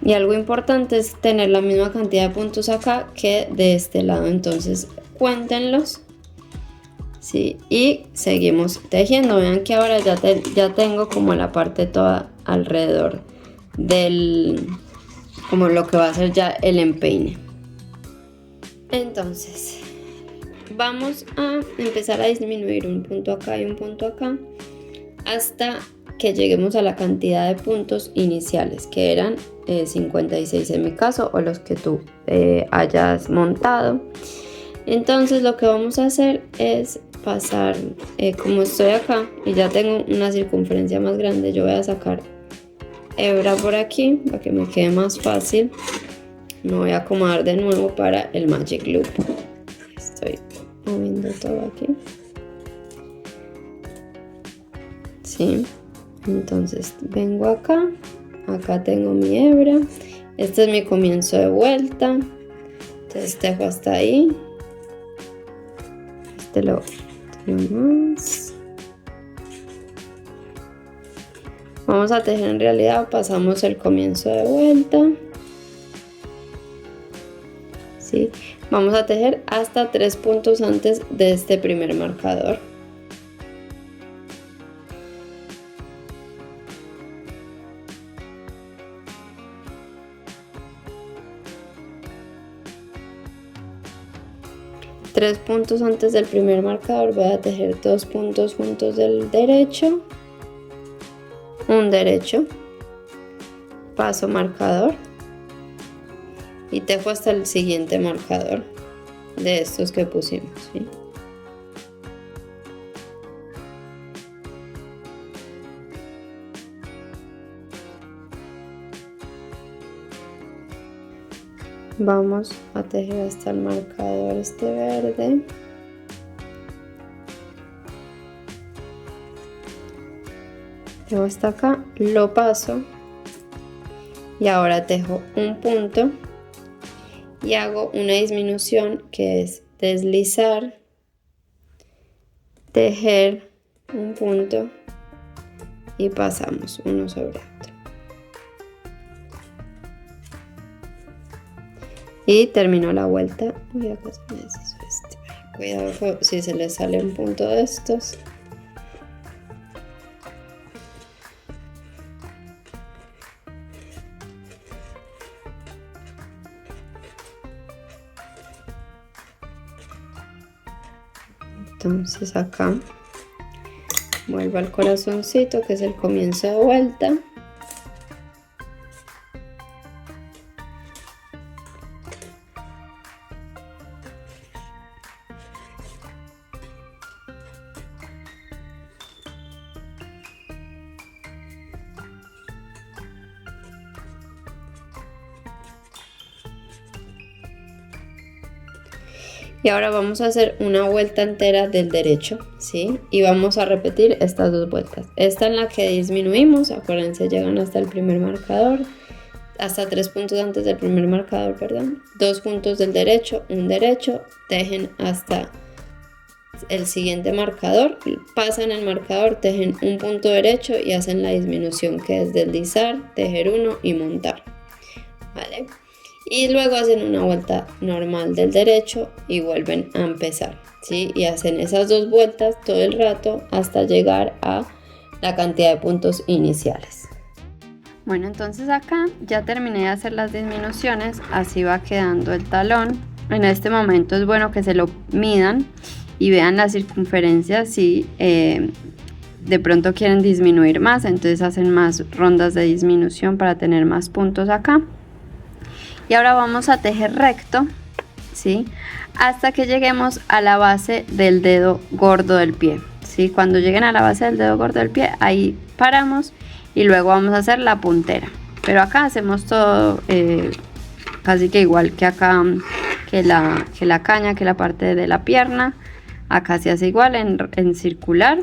Y algo importante es tener la misma cantidad de puntos acá que de este lado, entonces cuéntenlos. Sí, y seguimos tejiendo. Vean que ahora ya tengo como la parte toda alrededor como lo que va a ser ya el empeine. Entonces vamos a empezar a disminuir un punto acá y un punto acá hasta que lleguemos a la cantidad de puntos iniciales, que eran 56 en mi caso, o los que tú hayas montado. Entonces lo que vamos a hacer es pasar, como estoy acá y ya tengo una circunferencia más grande, yo voy a sacar hebra por aquí para que me quede más fácil. Me voy a acomodar de nuevo para el Magic Loop. Estoy moviendo todo aquí. Sí, Entonces vengo acá, acá tengo mi hebra, este es mi comienzo de vuelta, entonces tejo hasta ahí, este lo tiro más. Vamos a tejer en realidad, pasamos el comienzo de vuelta, ¿sí? Vamos a tejer hasta 3 puntos antes de este primer marcador. Tres puntos antes del primer marcador voy a tejer 2 puntos juntos del derecho, un derecho, paso marcador y tejo hasta el siguiente marcador de estos que pusimos, ¿sí? Vamos a tejer hasta el marcador este verde. Tejo hasta acá, lo paso y ahora tejo un punto y hago una disminución que es deslizar, tejer un punto y pasamos uno sobre otro. Y termino la vuelta. Uy, acá se me deshizo este. Cuidado si se le sale un punto de estos. Entonces acá vuelvo al corazoncito, que es el comienzo de vuelta. Y ahora vamos a hacer una vuelta entera del derecho, ¿sí? Y vamos a repetir estas dos vueltas. Esta en la que disminuimos, acuérdense, llegan hasta el primer marcador, hasta 3 puntos antes del primer marcador, perdón. 2 puntos del derecho, un derecho, tejen hasta el siguiente marcador, pasan el marcador, tejen un punto derecho y hacen la disminución, que es deslizar, tejer uno y montar, ¿vale? Y luego hacen una vuelta normal del derecho y vuelven a empezar, ¿sí? Y hacen esas dos vueltas todo el rato hasta llegar a la cantidad de puntos iniciales. Bueno, entonces acá ya terminé de hacer las disminuciones, así va quedando el talón. En este momento es bueno que se lo midan y vean la circunferencia si de pronto quieren disminuir más, entonces hacen más rondas de disminución para tener más puntos acá. Y ahora vamos a tejer recto, ¿sí? Hasta que lleguemos a la base del dedo gordo del pie, ¿sí? Cuando lleguen a la base del dedo gordo del pie, ahí paramos y luego vamos a hacer la puntera. Pero acá hacemos todo casi que igual que acá, que la caña, que la parte de la pierna. Acá se hace igual en circular.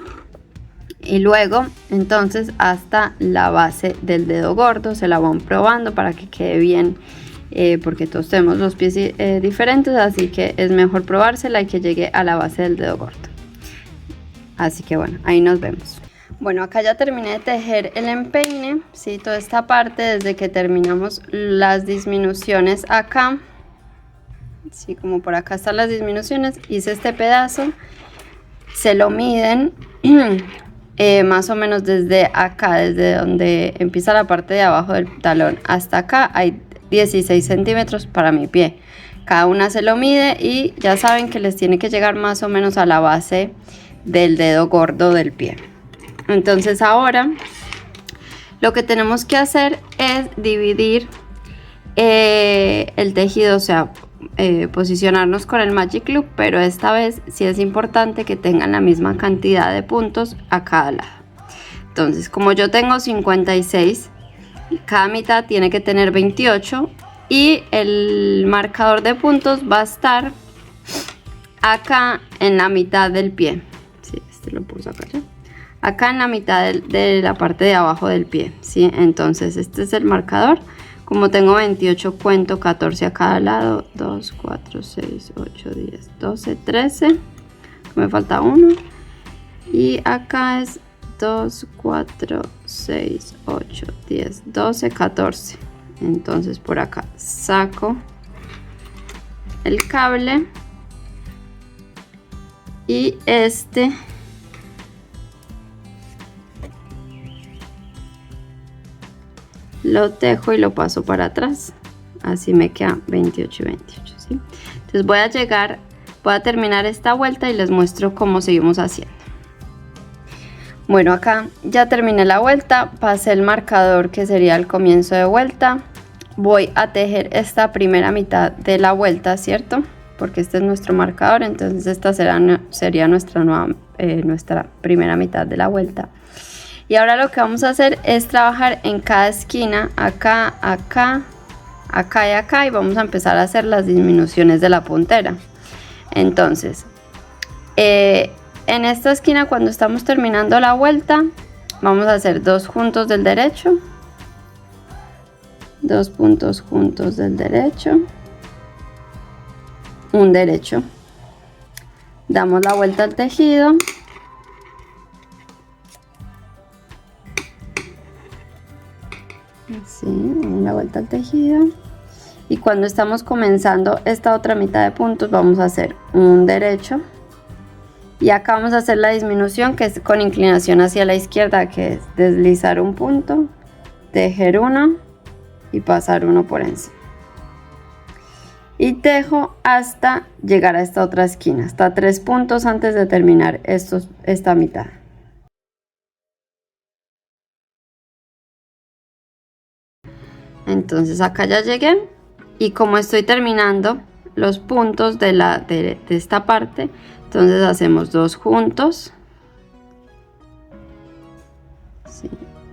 Y luego, entonces, hasta la base del dedo gordo se la van probando para que quede bien. Porque todos tenemos los pies diferentes, así que es mejor probársela y que llegue a la base del dedo gordo. Así que bueno, ahí nos vemos. Bueno, acá ya terminé de tejer el empeine, ¿sí? Toda esta parte desde que terminamos las disminuciones acá, ¿sí? Como por acá están las disminuciones, hice este pedazo, se lo miden más o menos desde acá, desde donde empieza la parte de abajo del talón hasta acá hay 16 centímetros para mi pie. Cada una se lo mide y ya saben que les tiene que llegar más o menos a la base del dedo gordo del pie. Entonces ahora lo que tenemos que hacer es dividir el tejido, o sea, posicionarnos con el Magic Loop, pero esta vez sí es importante que tengan la misma cantidad de puntos a cada lado. Entonces, como yo tengo 56, cada mitad tiene que tener 28 y el marcador de puntos va a estar acá en la mitad del pie. Sí, este lo puse acá ya. acá en la mitad de la parte de abajo del pie, ¿sí? Entonces este es el marcador. Como tengo 28, cuento 14 a cada lado. 2, 4, 6, 8, 10, 12, 13. Me falta uno. Y acá es 2, 4, 6, 8, 10, 12, 14. Entonces por acá saco el cable. Y este lo tejo y lo paso para atrás, así me queda 28 y 28, ¿sí? Entonces voy a terminar esta vuelta y les muestro cómo seguimos haciendo. Bueno, acá ya terminé la vuelta, pasé el marcador que sería el comienzo de vuelta. Voy a tejer esta primera mitad de la vuelta, ¿cierto? Porque este es nuestro marcador, entonces esta sería nuestra primera mitad de la vuelta. Y ahora lo que vamos a hacer es trabajar en cada esquina, acá, acá, acá y acá, y vamos a empezar a hacer las disminuciones de la puntera. Entonces, en esta esquina, cuando estamos terminando la vuelta, vamos a hacer 2 juntos del derecho, 2 puntos juntos del derecho, un derecho, damos la vuelta al tejido. Así, damos la vuelta al tejido. Y cuando estamos comenzando esta otra mitad de puntos, vamos a hacer un derecho. Y acá vamos a hacer la disminución, que es con inclinación hacia la izquierda, que es deslizar un punto, tejer uno y pasar uno por encima. Y tejo hasta llegar a esta otra esquina, hasta 3 puntos antes de terminar esta mitad. Entonces acá ya llegué, y como estoy terminando los puntos de esta parte, entonces hacemos 2 juntos, sí,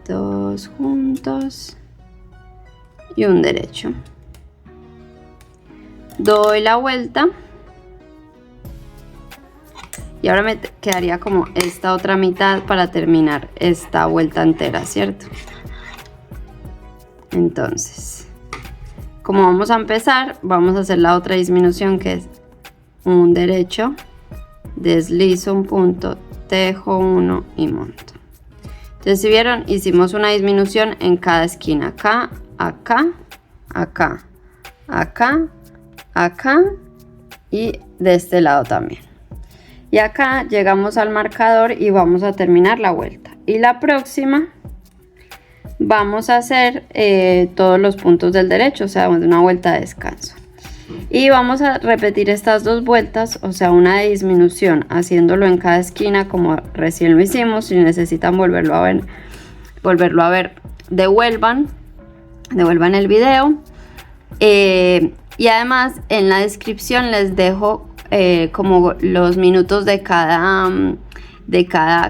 2 juntos y un derecho. Doy la vuelta y ahora me quedaría como esta otra mitad para terminar esta vuelta entera, ¿cierto? Entonces, como vamos a empezar, vamos a hacer la otra disminución, que es un derecho, deslizo un punto, tejo uno y monto. Entonces, si vieron, hicimos una disminución en cada esquina, acá, acá, acá, acá, acá y de este lado también. Y acá llegamos al marcador y vamos a terminar la vuelta. Y la próxima vamos a hacer todos los puntos del derecho, o sea, una vuelta de descanso. Y vamos a repetir estas 2 vueltas, o sea, una de disminución, haciéndolo en cada esquina como recién lo hicimos. Si necesitan volverlo a ver, devuelvan el video. Y además en la descripción les dejo como los minutos de cada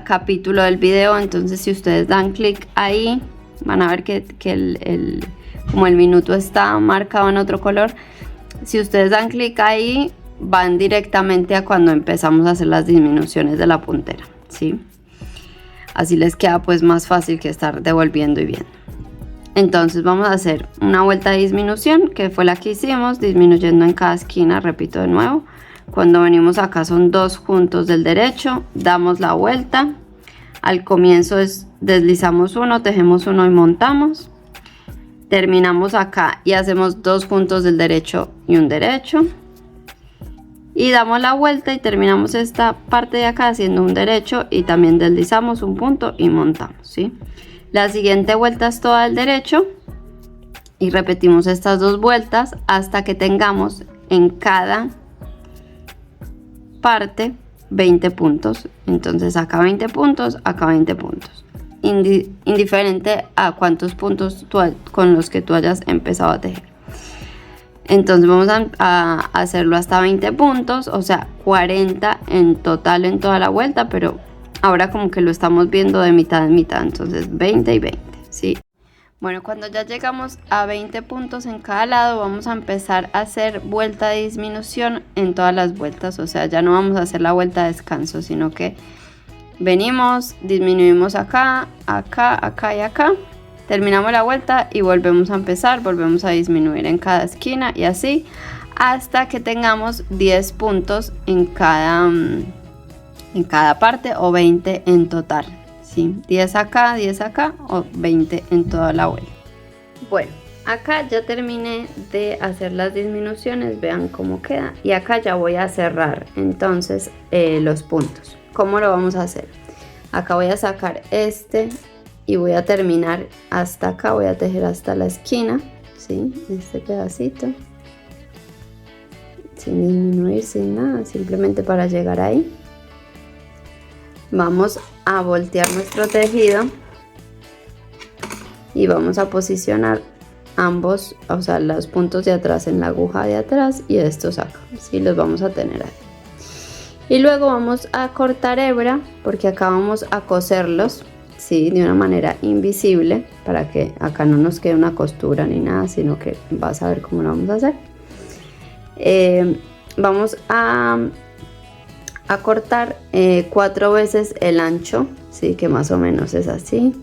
capítulo del video. Entonces, si ustedes dan clic ahí, van a ver que como el minuto está marcado en otro color. Si ustedes dan clic ahí, van directamente a cuando empezamos a hacer las disminuciones de la puntera, ¿sí? Así les queda pues más fácil que estar devolviendo y viendo. Entonces vamos a hacer una vuelta de disminución, que fue la que hicimos, disminuyendo en cada esquina. Repito de nuevo, cuando venimos acá son 2 juntos del derecho, damos la vuelta. Al comienzo deslizamos uno, tejemos uno y montamos. Terminamos acá y hacemos 2 juntos del derecho y un derecho. Y damos la vuelta y terminamos esta parte de acá haciendo un derecho y también deslizamos un punto y montamos, ¿sí? La siguiente vuelta es toda del derecho y repetimos estas 2 vueltas hasta que tengamos en cada parte 20 puntos. Entonces acá 20 puntos, acá 20 puntos. Indiferente a cuántos puntos con los que tú hayas empezado a tejer. Entonces vamos a hacerlo hasta 20 puntos, o sea 40 en total en toda la vuelta, pero ahora como que lo estamos viendo de mitad en mitad, entonces 20 y 20, ¿sí? Bueno, cuando ya llegamos a 20 puntos en cada lado, vamos a empezar a hacer vuelta de disminución en todas las vueltas, o sea, ya no vamos a hacer la vuelta de descanso, sino que venimos, disminuimos acá, acá, acá y acá. Terminamos la vuelta y volvemos a empezar, volvemos a disminuir en cada esquina y así hasta que tengamos 10 puntos en cada parte o 20 en total, ¿sí? 10 acá o 20 en toda la vuelta. Bueno, acá ya terminé de hacer las disminuciones, vean cómo queda, y acá ya voy a cerrar entonces los puntos. ¿Cómo lo vamos a hacer? Acá voy a sacar este y voy a terminar hasta acá, voy a tejer hasta la esquina, ¿sí? Este pedacito, sin disminuir, sin nada, simplemente para llegar ahí. Vamos a voltear nuestro tejido y vamos a posicionar ambos, o sea, los puntos de atrás en la aguja de atrás y estos acá, ¿sí? Los vamos a tener ahí. Y luego vamos a cortar hebra porque acá vamos a coserlos, ¿sí? De una manera invisible para que acá no nos quede una costura ni nada, sino que vas a ver cómo lo vamos a hacer. Vamos a cortar 4 veces el ancho, ¿sí? Que más o menos es así.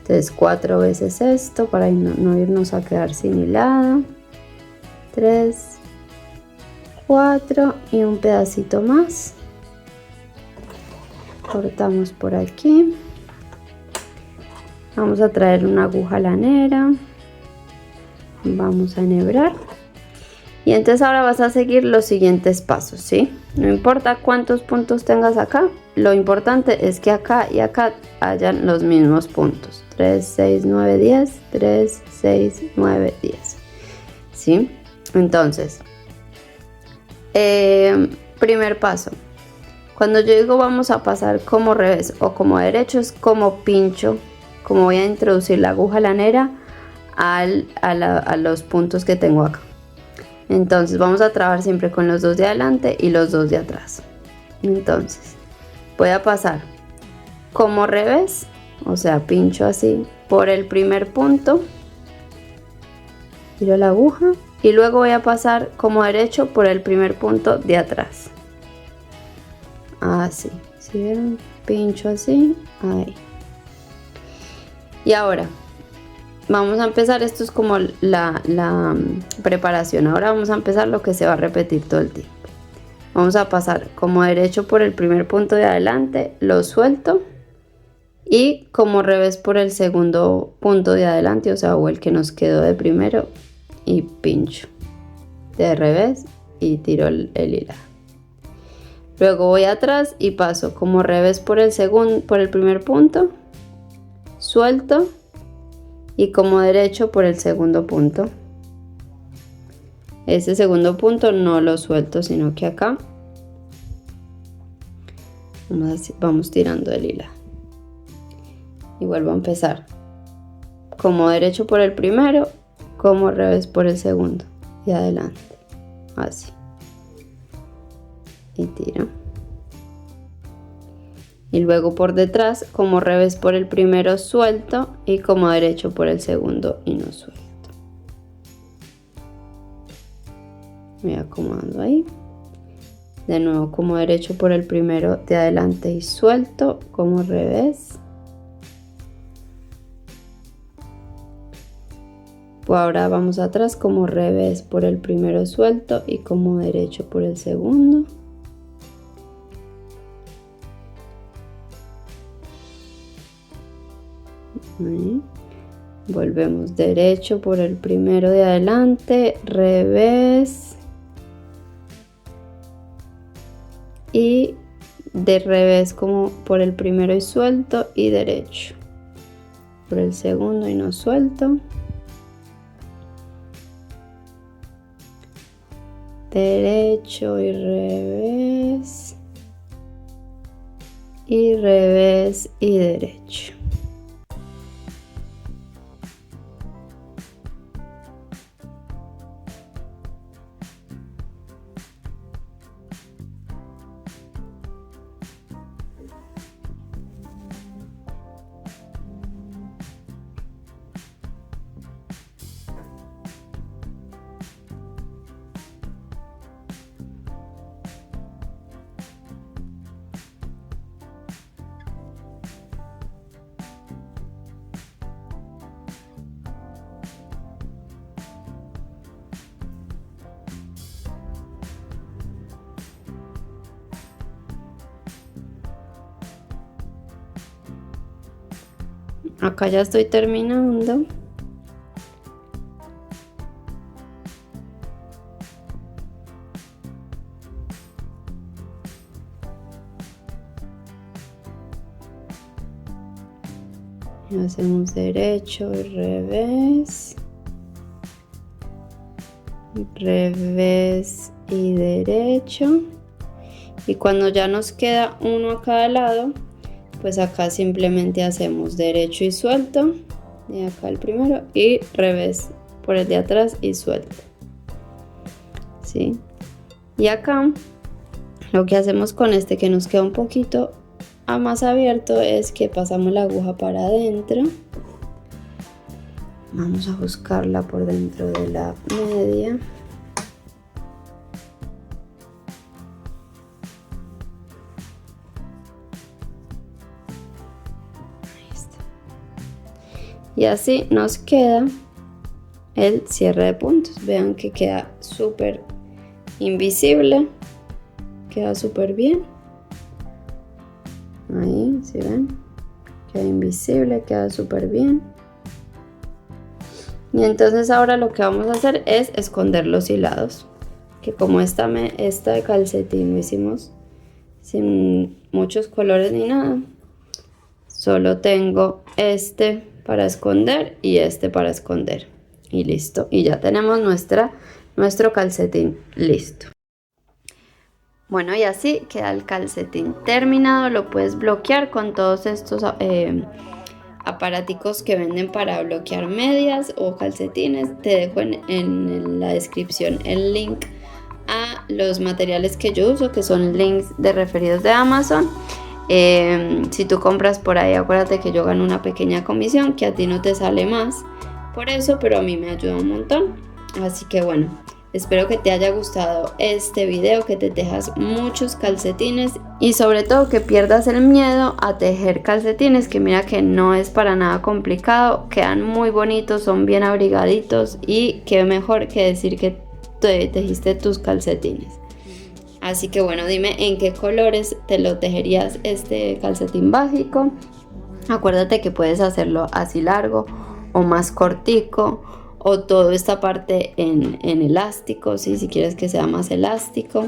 Entonces 4 veces esto para no irnos a quedar sin hilado. 3, 4 y un pedacito más. Cortamos por aquí. Vamos a traer una aguja lanera. Vamos a enhebrar. Y entonces ahora vas a seguir los siguientes pasos, ¿sí? No importa cuántos puntos tengas acá, lo importante es que acá y acá hayan los mismos puntos. 3, 6, 9, 10, 3, 6, 9, 10. ¿Sí? Entonces, primer paso. Cuando yo digo vamos a pasar como revés o como derecho, es como pincho, como voy a introducir la aguja lanera a los puntos que tengo acá. Entonces vamos a trabajar siempre con los dos de adelante y los dos de atrás. Entonces voy a pasar como revés, o sea, pincho así por el primer punto, giro la aguja y luego voy a pasar como derecho por el primer punto de atrás. Así, ¿sí vieron? Pincho así, ahí. Y ahora vamos a empezar, esto es como la preparación. Ahora vamos a empezar lo que se va a repetir todo el tiempo. Vamos a pasar como derecho por el primer punto de adelante, lo suelto y como revés por el segundo punto de adelante, o sea, o el que nos quedó de primero, y pincho de revés y tiro el hilado. Luego voy atrás y paso como revés por el primer punto, suelto y como derecho por el segundo punto. Ese segundo punto no lo suelto, sino que acá vamos tirando el hilo. Y vuelvo a empezar como derecho por el primero, como revés por el segundo y adelante, así, y tiro. Y luego por detrás como revés por el primero, suelto, y como derecho por el segundo y no suelto. Me voy acomodando ahí. De nuevo como derecho por el primero de adelante y suelto, como revés. Ahora vamos atrás como revés por el primero, suelto, y como derecho por el segundo. Ahí. Volvemos derecho por el primero de adelante, revés y de revés como por el primero y suelto, y derecho por el segundo y no suelto, derecho y revés y derecho. Acá ya estoy terminando. Hacemos derecho, revés, revés y derecho. Y cuando ya nos queda uno a cada lado, pues acá simplemente hacemos derecho y suelto, de acá el primero, y revés por el de atrás y suelto, ¿sí? Y acá lo que hacemos con este que nos queda un poquito más abierto es que pasamos la aguja para adentro. Vamos a buscarla por dentro de la media. Ahí está. Y así nos queda el cierre de puntos. Vean que queda súper invisible, queda súper bien. Ahí, ¿sí ven? Queda invisible, queda súper bien. Y entonces ahora lo que vamos a hacer es esconder los hilados, que como esta de calcetín lo hicimos sin muchos colores ni nada, solo tengo este para esconder y este para esconder, y listo. Y ya tenemos nuestro calcetín listo. Bueno, y así queda el calcetín terminado. Lo puedes bloquear con todos estos aparaticos que venden para bloquear medias o calcetines. Te dejo en la descripción el link a los materiales que yo uso, que son links de referidos de Amazon. Si tú compras por ahí, acuérdate que yo gano una pequeña comisión, que a ti no te sale más por eso, pero a mí me ayuda un montón. Así que bueno, espero que te haya gustado este video, que te tejas muchos calcetines y sobre todo que pierdas el miedo a tejer calcetines, que mira que no es para nada complicado, quedan muy bonitos, son bien abrigaditos y qué mejor que decir que te tejiste tus calcetines. Así que bueno, dime en qué colores te lo tejerías este calcetín básico. Acuérdate que puedes hacerlo así largo o más cortico, o toda esta parte en elástico, ¿sí? Si quieres que sea más elástico.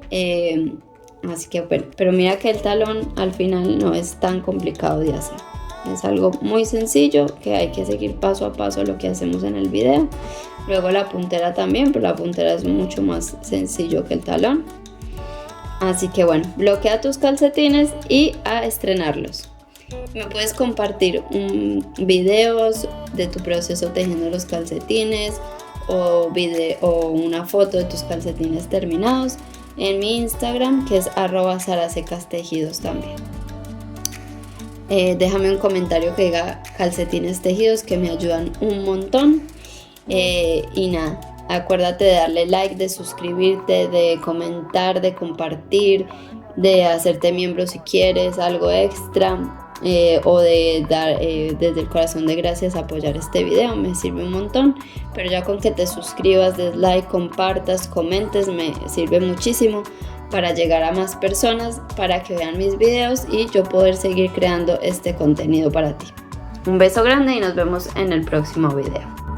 Así que bueno, pero mira que el talón al final no es tan complicado de hacer. Es algo muy sencillo que hay que seguir paso a paso lo que hacemos en el video. Luego la puntera también, pero la puntera es mucho más sencillo que el talón. Así que bueno, bloquea tus calcetines y a estrenarlos. Me puedes compartir videos de tu proceso tejiendo los calcetines o una foto de tus calcetines terminados en mi Instagram, que es @sarasecas_tejidos también. Déjame un comentario que diga calcetines tejidos, que me ayudan un montón. Y nada, acuérdate de darle like, de suscribirte, de comentar, de compartir, de hacerte miembro si quieres algo extra. O de dar desde el corazón de gracias apoyar este video, me sirve un montón. Pero ya con que te suscribas, des like, compartas, comentes, me sirve muchísimo para llegar a más personas, para que vean mis videos y yo poder seguir creando este contenido para ti. Un beso grande y nos vemos en el próximo video.